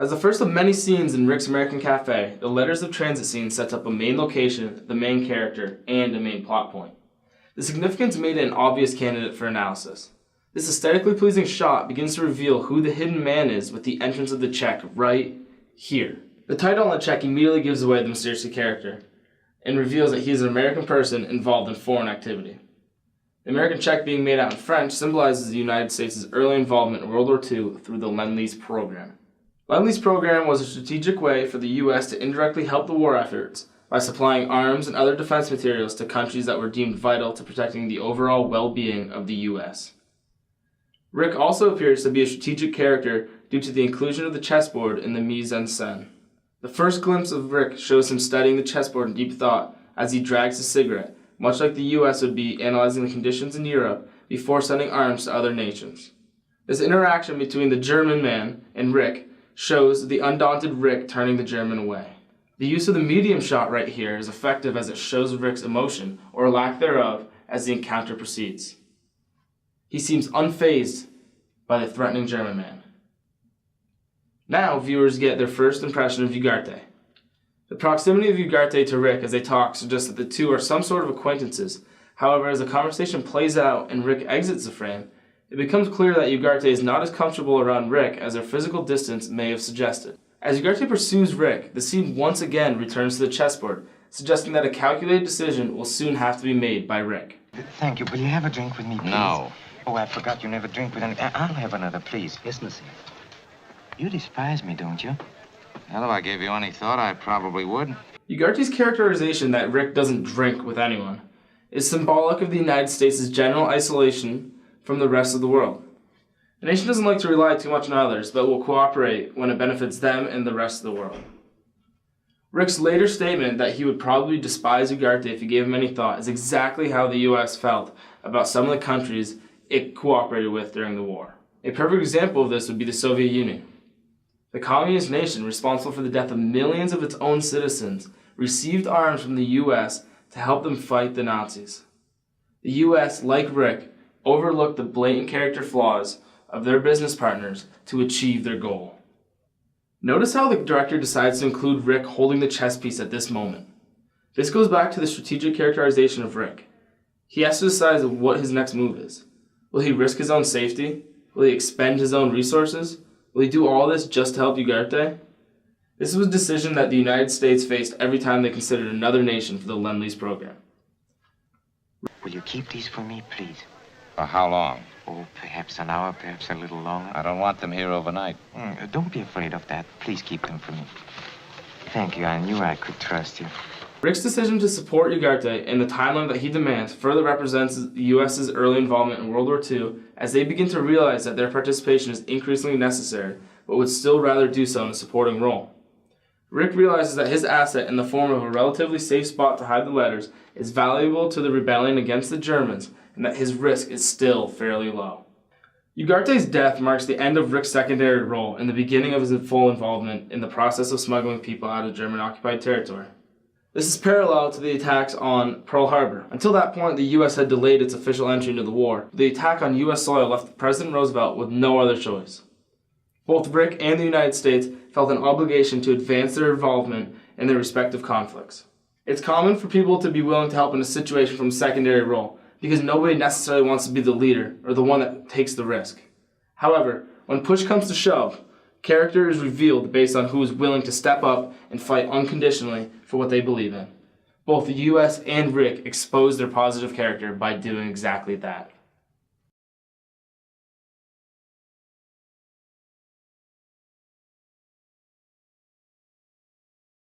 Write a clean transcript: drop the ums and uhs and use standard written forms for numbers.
As the first of many scenes in Rick's American Cafe, the Letters of Transit scene sets up a main location, the main character, and a main plot point. The significance made it an obvious candidate for analysis. This aesthetically pleasing shot begins to reveal who the hidden man is with the entrance of the check right here. The title on the check immediately gives away the mysterious character and reveals that he is an American person involved in foreign activity. The American check being made out in French symbolizes the United States' early involvement in World War II through the Lend-Lease program. Lend-Lease program was a strategic way for the U.S. to indirectly help the war efforts by supplying arms and other defense materials to countries that were deemed vital to protecting the overall well-being of the U.S. Rick also appears to be a strategic character due to the inclusion of the chessboard in the mise en scène. The first glimpse of Rick shows him studying the chessboard in deep thought as he drags his cigarette, much like the U.S. would be analyzing the conditions in Europe before sending arms to other nations. This interaction between the German man and Rick shows the undaunted Rick turning the German away. The use of the medium shot right here is effective as it shows Rick's emotion, or lack thereof, as the encounter proceeds. He seems unfazed by the threatening German man. Now viewers get their first impression of Ugarte. The proximity of Ugarte to Rick as they talk suggests that the two are some sort of acquaintances. However, as the conversation plays out and Rick exits the frame, it becomes clear that Ugarte is not as comfortable around Rick as their physical distance may have suggested. As Ugarte pursues Rick, the scene once again returns to the chessboard, suggesting that a calculated decision will soon have to be made by Rick. Thank you. Will you have a drink with me, please? No. Oh, I forgot you never drink with any... I'll have another, please. Yes, monsieur. You despise me, don't you? Well, if I gave you any thought, I probably would. Ugarte's characterization that Rick doesn't drink with anyone is symbolic of the United States' general isolation from the rest of the world. The nation doesn't like to rely too much on others, but will cooperate when it benefits them and the rest of the world. Rick's later statement that he would probably despise Ugarte if he gave him any thought is exactly how the U.S. felt about some of the countries it cooperated with during the war. A perfect example of this would be the Soviet Union. The communist nation, responsible for the death of millions of its own citizens, received arms from the U.S. to help them fight the Nazis. The U.S., like Rick, overlooked the blatant character flaws of their business partners to achieve their goal. Notice how the director decides to include Rick holding the chess piece at this moment. This goes back to the strategic characterization of Rick. He has to decide what his next move is. Will he risk his own safety? Will he expend his own resources? Will he do all this just to help Ugarte? This was a decision that the United States faced every time they considered another nation for the Lend-Lease program. Will you keep these for me, please? For how long? Oh, perhaps an hour, perhaps a little longer. I don't want them here overnight. Don't be afraid of that. Please keep them for me. Thank you. I knew I could trust you. Rick's decision to support Ugarte and the timeline that he demands further represents the U.S.'s early involvement in World War II as they begin to realize that their participation is increasingly necessary, but would still rather do so in a supporting role. Rick realizes that his asset in the form of a relatively safe spot to hide the letters is valuable to the rebellion against the Germans, and that his risk is still fairly low. Ugarte's death marks the end of Rick's secondary role and the beginning of his full involvement in the process of smuggling people out of German-occupied territory. This is parallel to the attacks on Pearl Harbor. Until that point, the U.S. had delayed its official entry into the war. The attack on U.S. soil left President Roosevelt with no other choice. Both Rick and the United States felt an obligation to advance their involvement in their respective conflicts. It's common for people to be willing to help in a situation from a secondary role, because nobody necessarily wants to be the leader or the one that takes the risk. However, when push comes to shove, character is revealed based on who is willing to step up and fight unconditionally for what they believe in. Both the U.S. and Rick expose their positive character by doing exactly that.